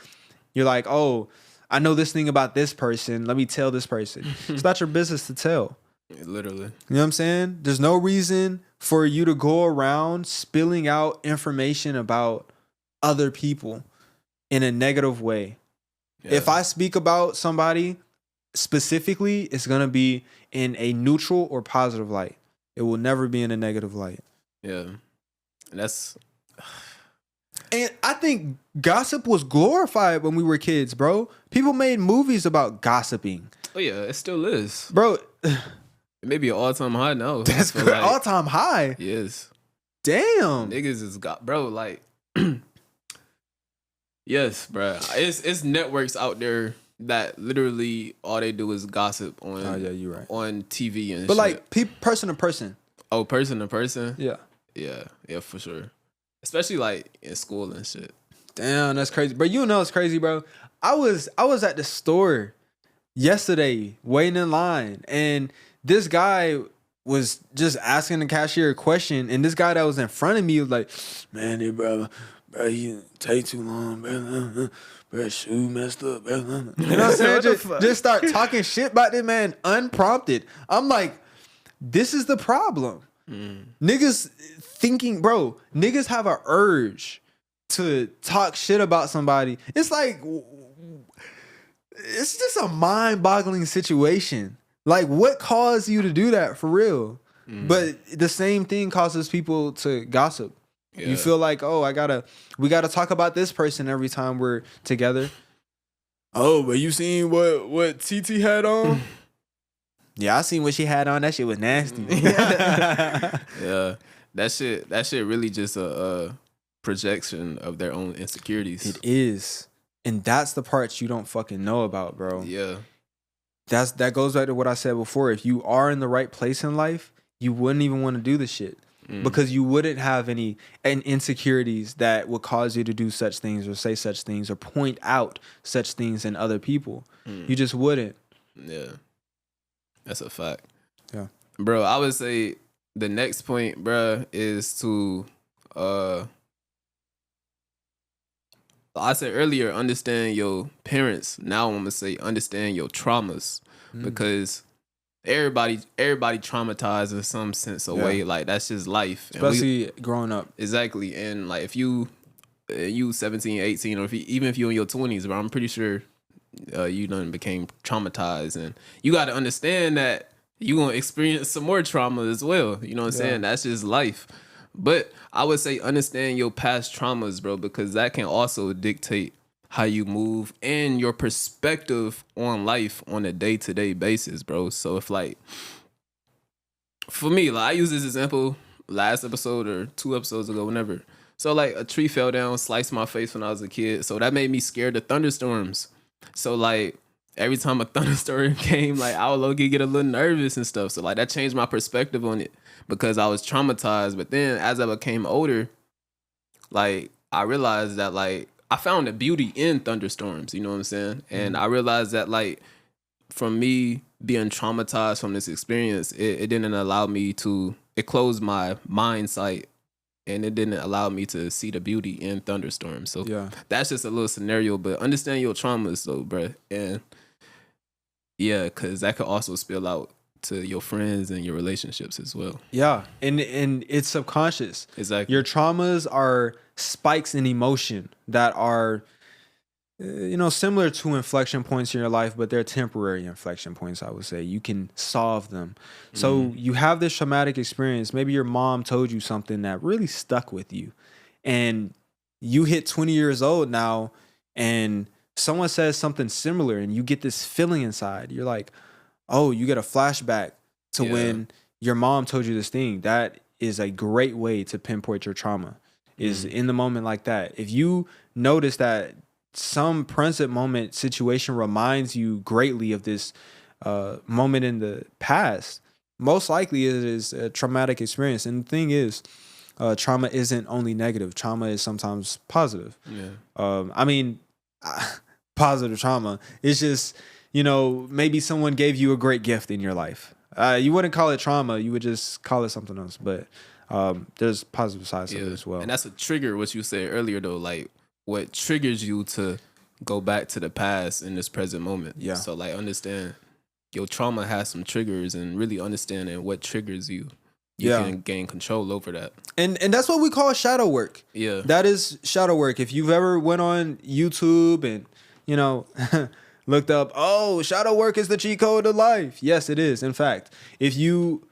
You're like, oh, I know this thing about this person. Let me tell this person. It's not your business to tell. Literally. You know what I'm saying? There's no reason for you to go around spilling out information about other people in a negative way. Yeah. If I speak about somebody specifically, it's going to be in a neutral or positive light. It will never be in a negative light. Yeah. And I think gossip was glorified when we were kids, bro. People made movies about gossiping. Oh, yeah. It still is. Bro. It may be an all-time high now. That's good. Like, all-time high? Yes. Damn. Niggas is bro, like... Yes, bro. It's networks out there that literally all they do is gossip on. Oh yeah, you're right. On TV and. But shit. like person to person. Oh, person to person. Yeah. Yeah, for sure. Especially like in school and shit. Damn, that's crazy. But you know it's crazy, bro. I was at the store yesterday waiting in line, and this guy was just asking the cashier a question, and this guy that was in front of me was like, "Man, hey, bro, you take too long, bro. Bro, shoe messed up, bro." You know what I'm saying? Just start talking shit about this man unprompted. I'm like, this is the problem. Niggas thinking, bro, niggas have an urge to talk shit about somebody. It's like, it's just a mind-boggling situation. Like, what caused you to do that for real? But the same thing causes people to gossip. Yeah. You feel like, oh, we gotta talk about this person every time we're together. Oh, but you seen what TT had on? Yeah, I seen what she had on. That shit was nasty. Yeah, that shit really just a projection of their own insecurities. It is, and that's the parts you don't fucking know about, bro. Yeah, that goes back to what I said before. If you are in the right place in life, you wouldn't even want to do the shit. Because you wouldn't have any insecurities that would cause you to do such things or say such things or point out such things in other people. You just wouldn't. Yeah. That's a fact. Yeah. Bro, I would say the next point, bro, is to I said earlier, understand your parents. Now I'm gonna say understand your traumas. Because everybody traumatized in some sense of way. Like, that's just life, especially growing up. Exactly. And like, if you 17, 18, or even if you're in your 20s, bro, I'm pretty sure you done became traumatized, and you got to understand that you gonna experience some more trauma as well. You know what I'm saying? That's just life. But I would say understand your past traumas, bro, because that can also dictate how you move and your perspective on life on a day-to-day basis, bro. So if, like, for me, like, I used this example last episode or 2 episodes ago, whenever. So, like, a tree fell down, sliced my face when I was a kid. So that made me scared of thunderstorms. So, like, every time a thunderstorm came, like, I would low-key get a little nervous and stuff. So, like, that changed my perspective on it because I was traumatized. But then as I became older, like, I realized that, like, I found the beauty in thunderstorms, you know what I'm saying? And I realized that, like, from me being traumatized from this experience, it didn't allow me to, it closed my mind sight, and it didn't allow me to see the beauty in thunderstorms. So that's just a little scenario, but understand your traumas though, bruh. And yeah, because that could also spill out to your friends and your relationships as well. Yeah, and it's subconscious. Exactly. Your traumas are spikes in emotion that are, similar to inflection points in your life, but they're temporary inflection points, I would say. You can solve them. So you have this traumatic experience. Maybe your mom told you something that really stuck with you, and you hit 20 years old now, and someone says something similar, and you get this feeling inside. You're like, oh, you get a flashback to when your mom told you this thing. That is a great way to pinpoint your trauma, is in the moment like that. If you notice that some present moment situation reminds you greatly of this moment in the past, most likely it is a traumatic experience. And the thing is, trauma isn't only negative. Trauma is sometimes positive. Positive trauma. It's just, maybe someone gave you a great gift in your life. You wouldn't call it trauma. You would just call it something else. But there's positive sides of it as well. And that's a trigger, what you said earlier, though. Like, what triggers you to go back to the past in this present moment. Yeah. So, like, understand your trauma has some triggers, and really understanding what triggers you. You can gain control over that. And that's what we call shadow work. Yeah. That is shadow work. If you've ever went on YouTube and, looked up, oh, shadow work is the cheat code of life. Yes, it is. In fact, if you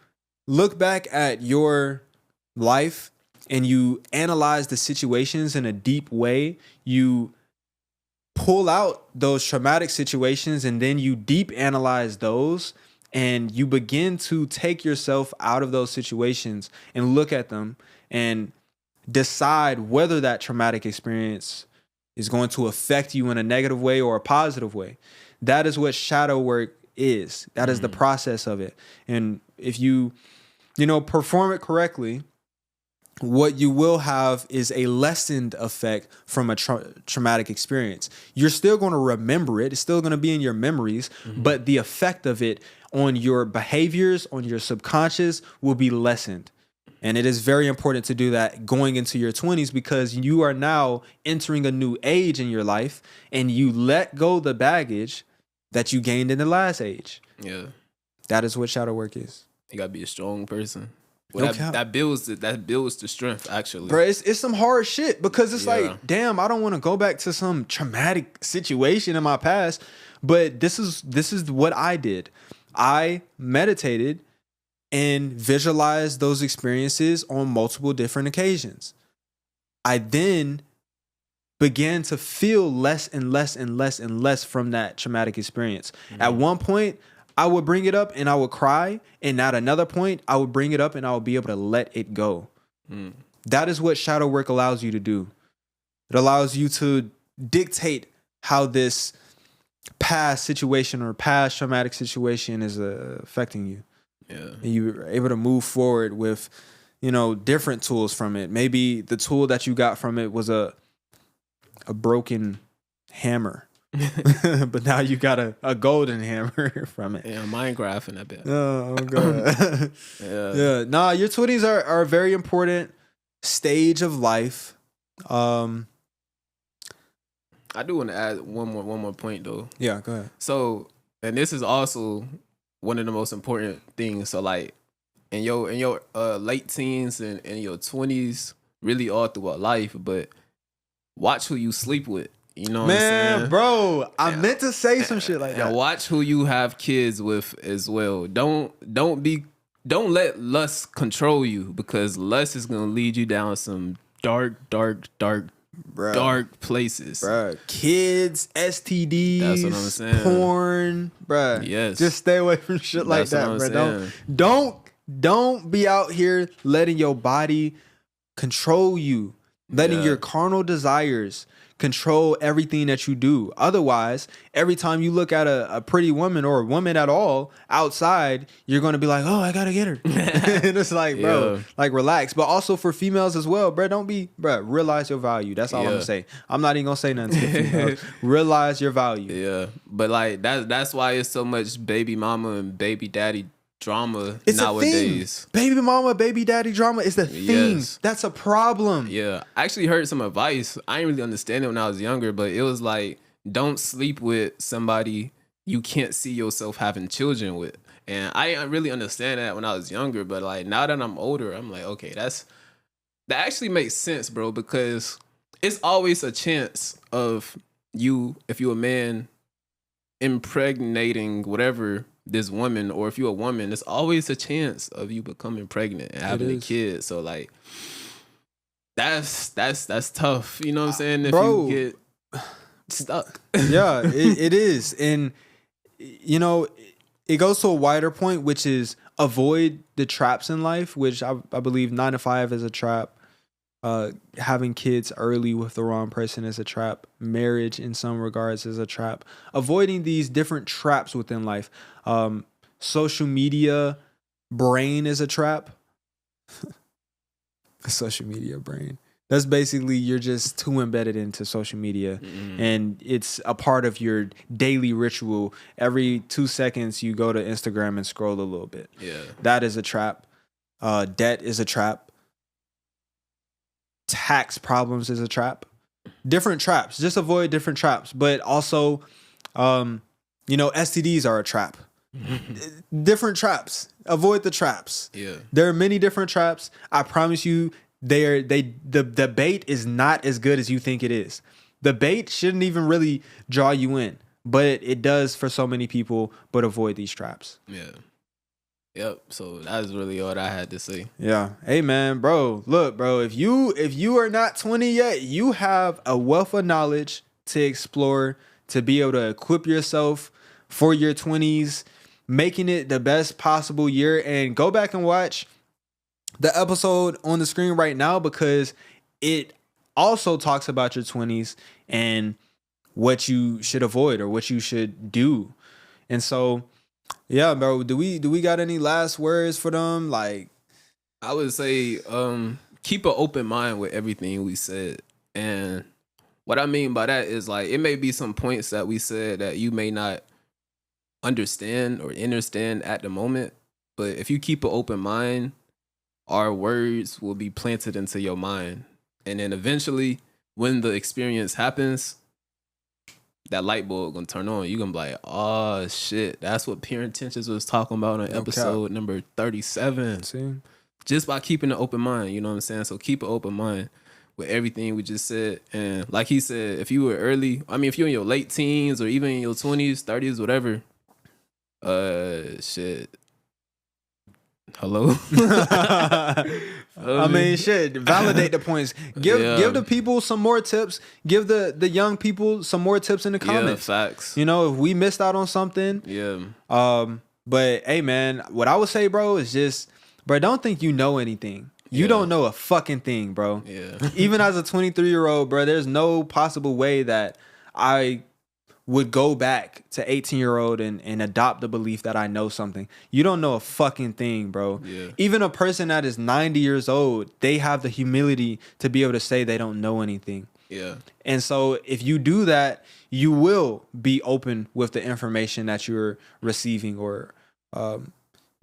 look back at your life and you analyze the situations in a deep way, you pull out those traumatic situations and then you deep analyze those, and you begin to take yourself out of those situations and look at them and decide whether that traumatic experience is going to affect you in a negative way or a positive way. That is what shadow work is. That is the process of it. And if you, perform it correctly, what you will have is a lessened effect from a traumatic experience. You're still going to remember it. It's still going to be in your memories, but the effect of it on your behaviors, on your subconscious will be lessened. And it is very important to do that going into your 20s because you are now entering a new age in your life and you let go the baggage that you gained in the last age. Yeah. That is what shadow work is. You gotta be a strong person. Well, that builds the strength, actually. Bro, it's some hard shit because it's like, damn, I don't want to go back to some traumatic situation in my past. But this is what I did. I meditated and visualized those experiences on multiple different occasions. I then began to feel less and less and less and less from that traumatic experience. At one point, I would bring it up and I would cry. And at another point, I would bring it up and I would be able to let it go. That is what shadow work allows you to do. It allows you to dictate how this past situation or past traumatic situation is affecting you. Yeah. And you're able to move forward with, different tools from it. Maybe the tool that you got from it was a broken hammer. But now you got a golden hammer from it. Yeah, Minecraft and that bit. Oh god. Yeah. Nah, your 20s are a very important stage of life. I do want to add one more point though. Yeah, go ahead. So, and this is also one of the most important things. So, like in your late teens and in your 20s, really all throughout life, but watch who you sleep with. You know what I'm saying? Bro, I meant to say some shit like that. And watch who you have kids with as well. Don't let lust control you because lust is gonna lead you down some dark places. Bruh. Kids, STDs, that's what I'm saying. Porn, bruh. Yes. Just stay away from shit like that, bruh. Don't be out here letting your body control you, letting your carnal desires control everything that you do. Otherwise, every time you look at a pretty woman or a woman at all outside, you're going to be like, oh, I got to get her. And it's like, bro, like relax. But also for females as well, bro, realize your value. That's all I'm going to say. I'm not even going to say nothing to the females. Realize your value. Yeah. But like, that's why it's so much baby mama and baby daddy drama it's nowadays. Baby mama, baby daddy drama is the thing. Yes. That's a problem. Yeah. I actually heard some advice. I didn't really understand it when I was younger, but it was like, don't sleep with somebody you can't see yourself having children with. And I didn't really understand that when I was younger, but like now that I'm older, I'm like, okay, that actually makes sense, bro, because it's always a chance of you, if you're a man, impregnating whatever this woman, or if you're a woman, there's always a chance of you becoming pregnant and having a kid. So like that's tough. You know what I'm saying? If you get stuck. Yeah, it is. And it goes to a wider point, which is avoid the traps in life, which I believe 9 to 5 is a trap. Having kids early with the wrong person is a trap. Marriage in some regards is a trap. Avoiding these different traps within life. Social media brain is a trap. Social media brain. That's basically you're just too embedded into social media, and it's a part of your daily ritual. Every 2 seconds you go to Instagram and scroll a little bit. Yeah, that is a trap. Debt is a trap. Tax problems is a trap. Different traps. Just avoid different traps. But also, STDs are a trap. Different traps. Avoid the traps. Yeah. There are many different traps. I promise you, the bait is not as good as you think it is. The bait shouldn't even really draw you in, but it does for so many people. But avoid these traps. Yeah. Yep. So that's really all I had to say. Yeah. Hey man, bro. Look, bro. If you are not 20 yet, you have a wealth of knowledge to explore, to be able to equip yourself for your 20s, making it the best possible year. And go back and watch the episode on the screen right now, because it also talks about your 20s and what you should avoid or what you should do. And so, yeah, bro, do we got any last words for them? Like, I would say keep an open mind with everything we said. And what I mean by that is like, it may be some points that we said that you may not understand or understand at the moment, but if you keep an open mind, our words will be planted into your mind. And then eventually, when the experience happens, that light bulb gonna turn on. You gonna be like, oh shit, that's what Pure Intentions was talking about on episode number 37. See? Just by keeping an open mind, you know what I'm saying? So keep an open mind with everything we just said. And like he said, if you were early, I mean, if you're in your late teens or even in your 20s, 30s, whatever, shit. Hello? I mean, shit, validate the points. Give the people some more tips. Give the young people some more tips in the comments. Yeah, facts. You know, if we missed out on something. Yeah. But hey, man, what I would say, bro, is just, bro, don't think you know anything. You don't know a fucking thing, bro. Yeah. Even as a 23-year-old, bro, there's no possible way that I would go back to 18-year-old and adopt the belief that I know something. You don't know a fucking thing, bro. Yeah. Even a person that is 90 years old, they have the humility to be able to say they don't know anything. Yeah. And so if you do that, you will be open with the information that you're receiving or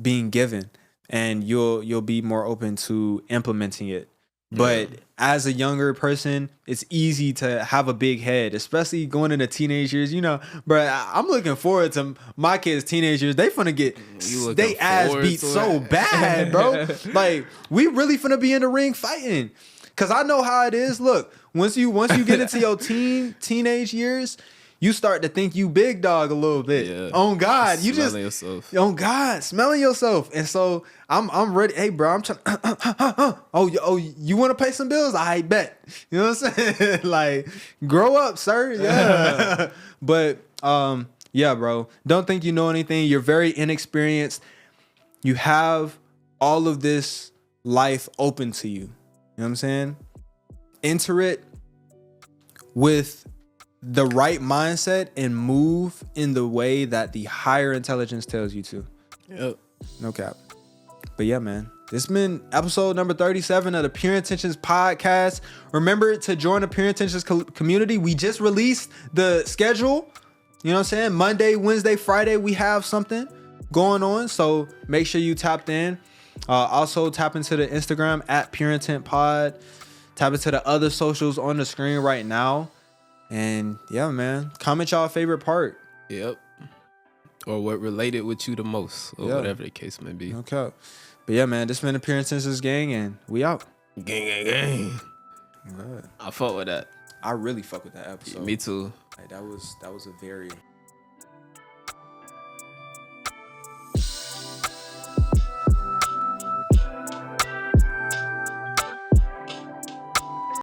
being given, and you'll be more open to implementing it. But as a younger person, it's easy to have a big head, especially going into teenage years. You know, bro, I'm looking forward to my kids' teenage years. They finna get they ass beat so bad, bro. Like, we really finna be in the ring fighting. Cause I know how it is. Look, once you get into your teenage years, you start to think you big dog a little bit. Yeah. On God, you smelling yourself. On God, smelling yourself. And so I'm ready. Hey, bro, I'm trying. Oh, you want to pay some bills? I bet. You know what I'm saying? Like, grow up, sir. Yeah. But yeah, bro. Don't think you know anything. You're very inexperienced. You have all of this life open to you. You know what I'm saying? Enter it with the right mindset and move in the way that the higher intelligence tells you to. Yep. No cap. But yeah, man. This has been episode number 37 of the Pure Intentions podcast. Remember to join the Pure Intentions community. We just released the schedule. You know what I'm saying? Monday, Wednesday, Friday, we have something going on. So make sure you tapped in. Also tap into the Instagram at Pure Intent Pod. Tap into the other socials on the screen right now. And yeah, man, comment y'all favorite part. Yep. Or what related with you the most, or whatever the case may be. Okay. But yeah, man, this has been the Pure Intentions gang, and we out. Gang. Good. I fuck with that. I really fuck with that episode. Me too. Like, that was a very